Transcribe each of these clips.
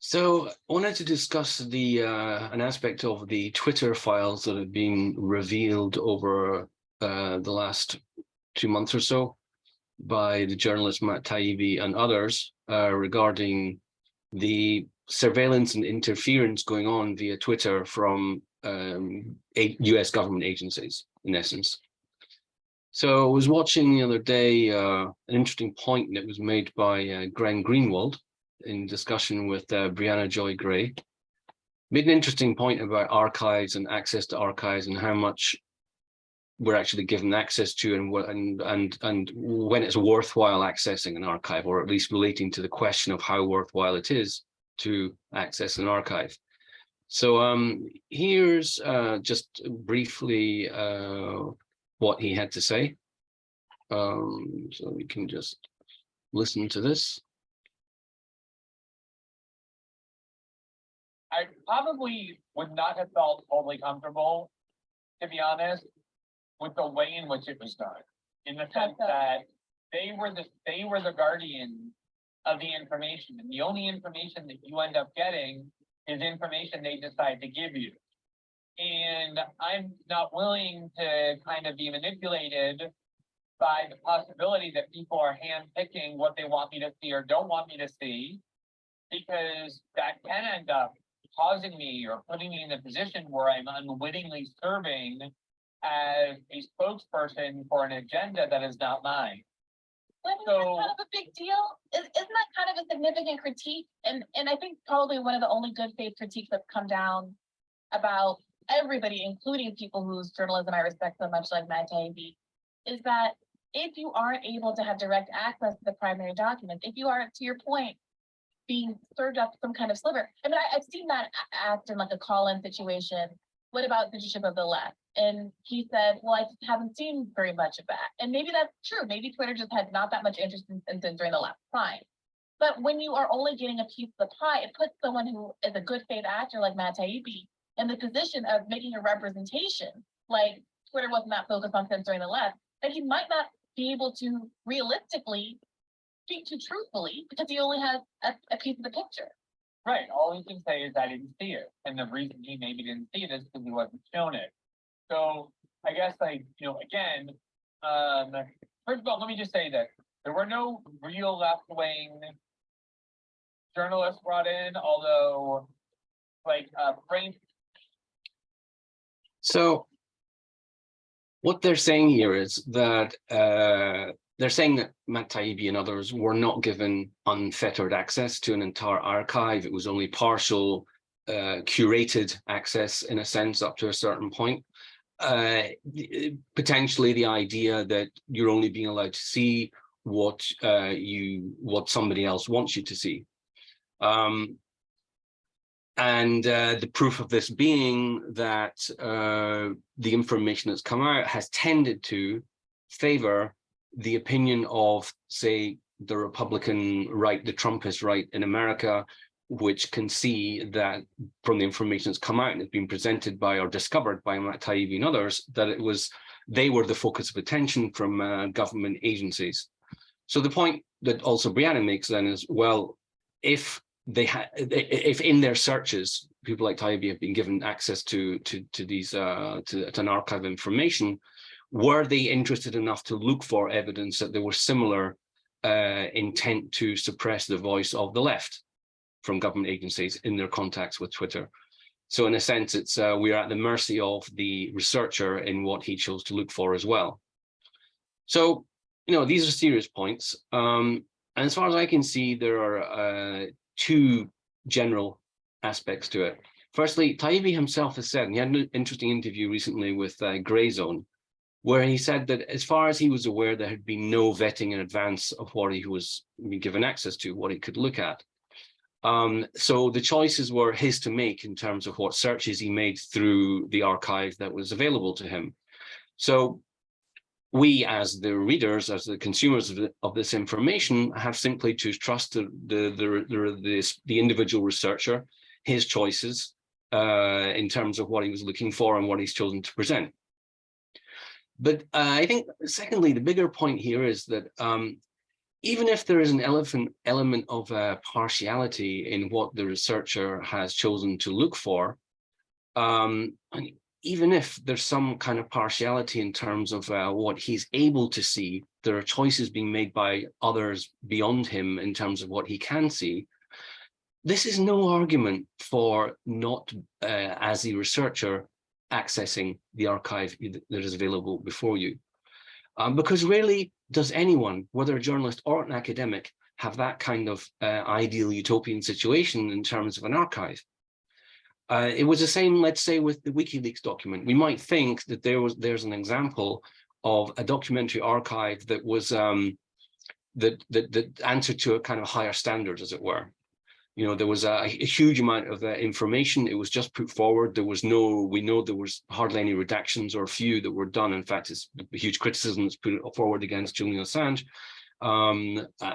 So I wanted to discuss an aspect of the Twitter files that have been revealed over the last 2 months or so by the journalist Matt Taibbi and others regarding the surveillance and interference going on via Twitter from US government agencies, in essence. So I was watching the other day an interesting point that was made by Glenn Greenwald in discussion with Brianna Joy Gray. Made an interesting point about archives and access to archives and how much we're actually given access to, and when it's worthwhile accessing an archive, or at least relating to the question of how worthwhile it is to access an archive. So here's just briefly what he had to say. So we can just listen to this. I probably would not have felt totally comfortable, to be honest, with the way in which it was done, in the sense that they were the guardian of the information, and the only information that you end up getting is information they decide to give you. And I'm not willing to kind of be manipulated by the possibility that people are handpicking what they want me to see or don't want me to see, because that can end up causing me or putting me in a position where I'm unwittingly serving as a spokesperson for an agenda that is not mine. Well, I mean, that's kind of a big deal. Isn't that kind of a significant critique? And I think probably one of the only good faith critiques that's come down about everybody, including people whose journalism I respect so much, like Matt Taibbi, is that if you aren't able to have direct access to the primary documents, if you are, to your point, being served up some kind of sliver. I mean, I've seen that act in like a call-in situation. What about censorship of the left? And he said, well, I just haven't seen very much of that. And maybe that's true. Maybe Twitter just had not that much interest in censoring the left. Fine. But when you are only getting a piece of the pie, it puts someone who is a good faith actor like Matt Taibbi in the position of making a representation, like Twitter wasn't that focused on censoring the left, that he might not be able to realistically speak to truthfully because he only has a piece of the picture. Right. All he can say is I didn't see it. And the reason he maybe didn't see it is because he wasn't shown it. So I guess again, first of all, let me just say that there were no real left-wing journalists brought in, although Frank. So what they're saying here is that they're saying that Matt Taibbi and others were not given unfettered access to an entire archive. It was only partial, curated access, in a sense, up to a certain point. Potentially the idea that you're only being allowed to see what somebody else wants you to see. And the proof of this being that the information that's come out has tended to favor the opinion of, say, the Republican right, the Trumpist right in America, which can see that from the information that's come out and has been presented by or discovered by Matt Taibbi and others, that they were the focus of attention from government agencies. So the point that also Brianna makes then is, well, if in their searches, people like Taibbi have been given access to an archive of information, were they interested enough to look for evidence that there was similar intent to suppress the voice of the left from government agencies in their contacts with Twitter? So in a sense, it's we're at the mercy of the researcher in what he chose to look for as well. So, these are serious points. And as far as I can see, there are two general aspects to it. Firstly, Taibbi himself has said, and he had an interesting interview recently with Grayzone, where he said that as far as he was aware, there had been no vetting in advance of what he was being given access to, what he could look at. So the choices were his to make in terms of what searches he made through the archive that was available to him. So we, as the readers, as the consumers of this information, have simply to trust the individual researcher, his choices in terms of what he was looking for and what he's chosen to present. But I think, secondly, the bigger point here is that even if there is an element of partiality in what the researcher has chosen to look for, and even if there's some kind of partiality in terms of what he's able to see, there are choices being made by others beyond him in terms of what he can see. This is no argument for not, as the researcher, accessing the archive that is available before you. Because rarely does anyone, whether a journalist or an academic, have that kind of ideal utopian situation in terms of an archive. It was the same, let's say, with the WikiLeaks document. We might think that there's an example of a documentary archive that was that answered to a kind of higher standard, as it were. You know, there was a huge amount of information. It was just put forward. There was we know there was hardly any redactions or few that were done. In fact, it's a huge criticism that's put forward against Julian Assange,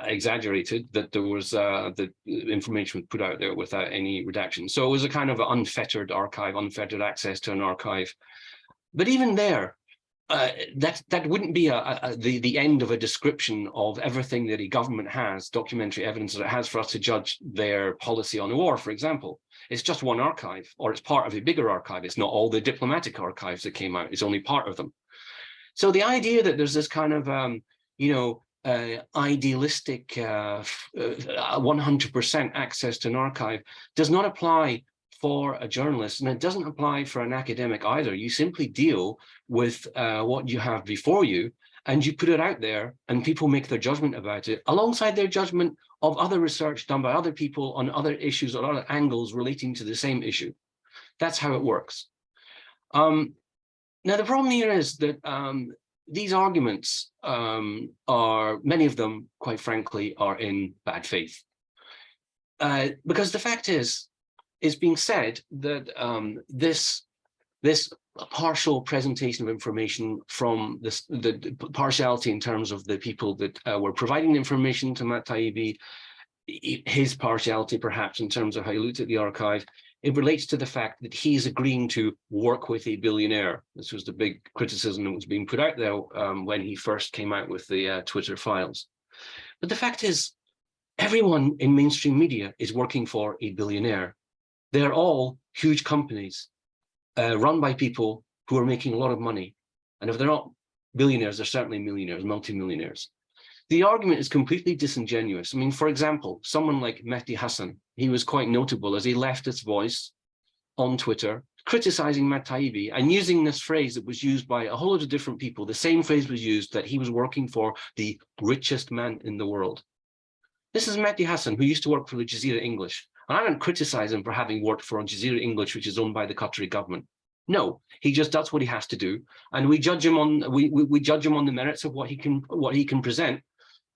exaggerated, that there was the information was put out there without any redaction. So it was a kind of unfettered archive, unfettered access to an archive. But even there, that wouldn't be the end of a description of everything that a government has, documentary evidence that it has for us to judge their policy on war, for example. It's just one archive, or it's part of a bigger archive. It's not all the diplomatic archives that came out. It's only part of them. So the idea that there's this kind of, idealistic 100% access to an archive does not apply for a journalist, and it doesn't apply for an academic either. You simply deal with what you have before you, and you put it out there, and people make their judgment about it alongside their judgment of other research done by other people on other issues or other angles relating to the same issue. That's how it works. Now, the problem here is that these arguments are, many of them, quite frankly, are in bad faith. Because the fact is, it's being said that this partial presentation of information from the partiality in terms of the people that were providing the information to Matt Taibbi, his partiality perhaps in terms of how he looked at the archive, it relates to the fact that he's agreeing to work with a billionaire. This was the big criticism that was being put out there when he first came out with the Twitter files. But the fact is, everyone in mainstream media is working for a billionaire. They're all huge companies run by people who are making a lot of money. And if they're not billionaires, they're certainly millionaires, multimillionaires. The argument is completely disingenuous. I mean, for example, someone like Mehdi Hasan, he was quite notable as a leftist voice on Twitter, criticizing Matt Taibbi and using this phrase that was used by a whole lot of different people. The same phrase was used, that he was working for the richest man in the world. This is Mehdi Hasan, who used to work for Al Jazeera English. And I don't criticize him for having worked for Al Jazeera English, which is owned by the Qatari government. No, he just does what he has to do, and we judge him on we judge him on the merits of what he can present,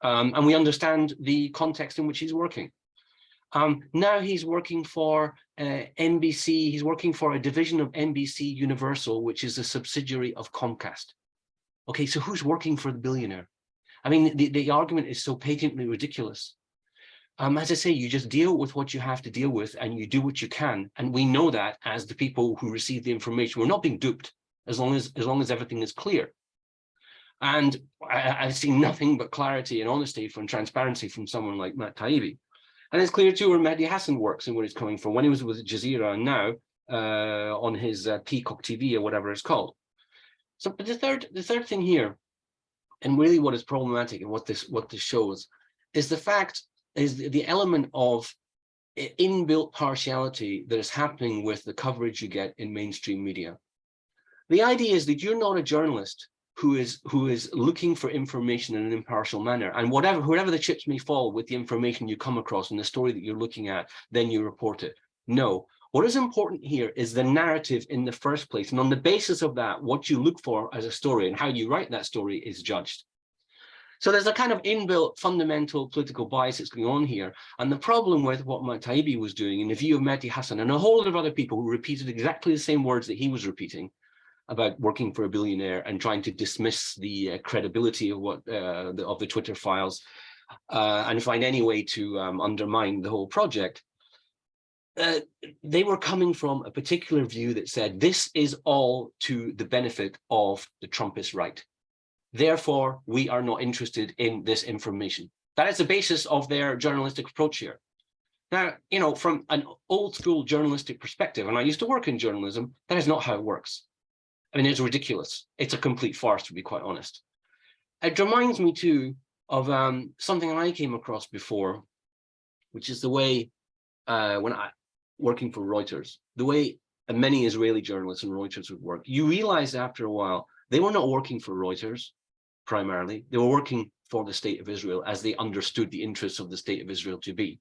and we understand the context in which he's working. Now he's working for NBC. He's working for a division of NBC Universal, which is a subsidiary of Comcast. Okay, so who's working for the billionaire? I mean, the argument is so patently ridiculous. As I say, you just deal with what you have to deal with, and you do what you can. And we know that as the people who receive the information, we're not being duped as long as everything is clear. And I've seen nothing but clarity and honesty and transparency from someone like Matt Taibbi. And it's clear too where Mehdi Hasan works and where he's coming from when he was with Jazeera and now on his Peacock TV or whatever it's called. So but the third thing here, and really what is problematic and what this shows, is the fact is the element of inbuilt partiality that is happening with the coverage you get in mainstream media. The idea is that you're not a journalist who is looking for information in an impartial manner, and wherever the chips may fall with the information you come across in the story that you're looking at, then you report it. No, what is important here is the narrative in the first place, and on the basis of that, what you look for as a story and how you write that story is judged. So there's a kind of inbuilt fundamental political bias that's going on here. And the problem with what Matt Taibbi was doing in the view of Mehdi Hasan and a whole lot of other people who repeated exactly the same words that he was repeating about working for a billionaire and trying to dismiss the credibility of the Twitter files and find any way to undermine the whole project. They were coming from a particular view that said this is all to the benefit of the Trumpist right. Therefore, we are not interested in this information. That is the basis of their journalistic approach here. Now, you know, from an old school journalistic perspective, and I used to work in journalism, that is not how it works. I mean, it's ridiculous. It's a complete farce, to be quite honest. It reminds me too of something I came across before, which is the way when I working for Reuters, the way many Israeli journalists and Reuters would work. You realize after a while, they were not working for Reuters primarily. They were working for the state of Israel as they understood the interests of the state of Israel to be.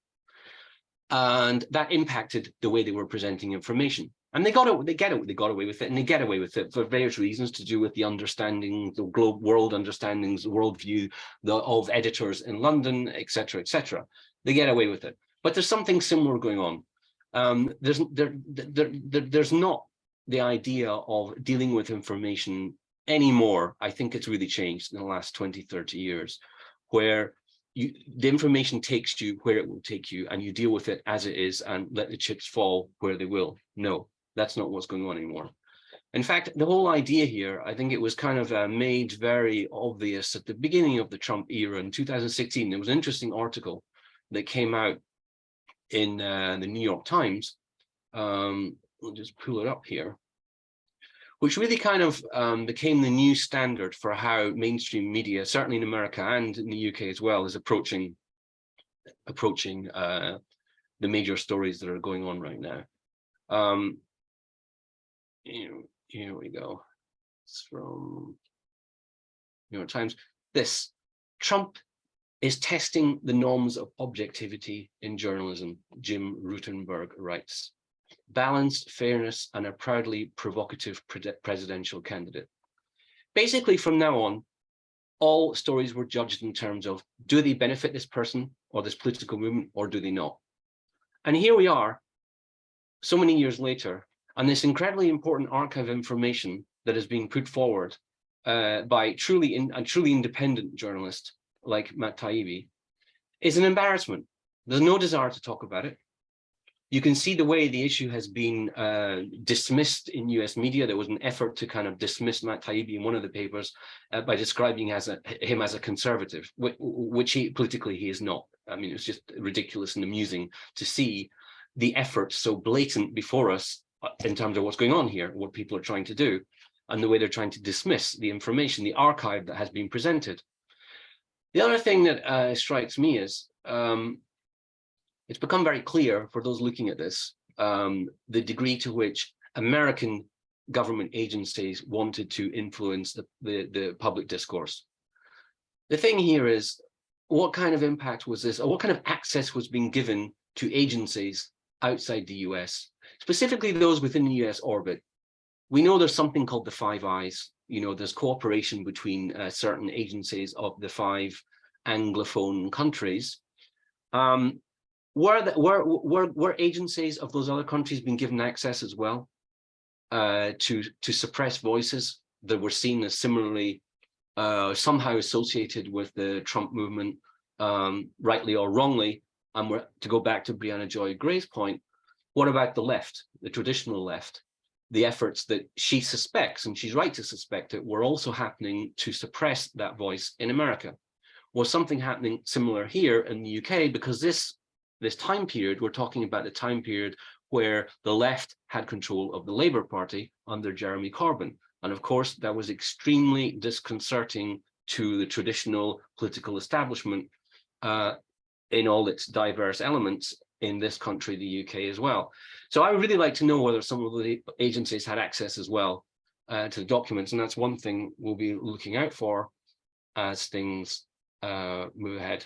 And that impacted the way they were presenting information. And they got away with it, and they get away with it for various reasons to do with the understanding, the world understandings, the worldview of editors in London, etc., etc. They get away with it. But there's something similar going on. There's not the idea of dealing with information anymore. I think it's really changed in the last 20, 30 years, where the information takes you where it will take you, and you deal with it as it is and let the chips fall where they will. No, that's not what's going on anymore. In fact, the whole idea here, I think it was kind of made very obvious at the beginning of the Trump era in 2016. There was an interesting article that came out in the New York Times. We'll just pull it up here, which really kind of became the new standard for how mainstream media, certainly in America and in the UK as well, is approaching the major stories that are going on right now. Here we go. It's from New York Times. This: Trump is testing the norms of objectivity in journalism, Jim Rutenberg writes. Balance, fairness, and a proudly provocative presidential candidate. Basically, from now on, all stories were judged in terms of, do they benefit this person or this political movement, or do they not? And here we are, so many years later, and this incredibly important archive information that is being put forward by a truly independent journalist like Matt Taibbi is an embarrassment. There's no desire to talk about it. You can see the way the issue has been dismissed in US media. There was an effort to kind of dismiss Matt Taibbi in one of the papers by describing him as a conservative, which politically he is not. I mean, it's just ridiculous and amusing to see the effort so blatant before us in terms of what's going on here, what people are trying to do, and the way they're trying to dismiss the information, the archive that has been presented. The other thing that strikes me is it's become very clear for those looking at this, the degree to which American government agencies wanted to influence the public discourse. The thing here is, what kind of impact was this, or what kind of access was being given to agencies outside the US, specifically those within the US orbit? We know there's something called the Five Eyes. You know, there's cooperation between certain agencies of the five Anglophone countries. Were agencies of those other countries being given access as well to suppress voices that were seen as similarly somehow associated with the Trump movement, rightly or wrongly? And we're to go back to Brianna Joy Gray's point, what about the left, the traditional left? The efforts that she suspects, and she's right to suspect it, were also happening to suppress that voice in America. Was something happening similar here in the UK? Because this time period, we're talking about the time period where the left had control of the Labour Party under Jeremy Corbyn. And of course, that was extremely disconcerting to the traditional political establishment in all its diverse elements in this country, the UK as well. So I would really like to know whether some of the agencies had access as well to the documents. And that's one thing we'll be looking out for as things move ahead.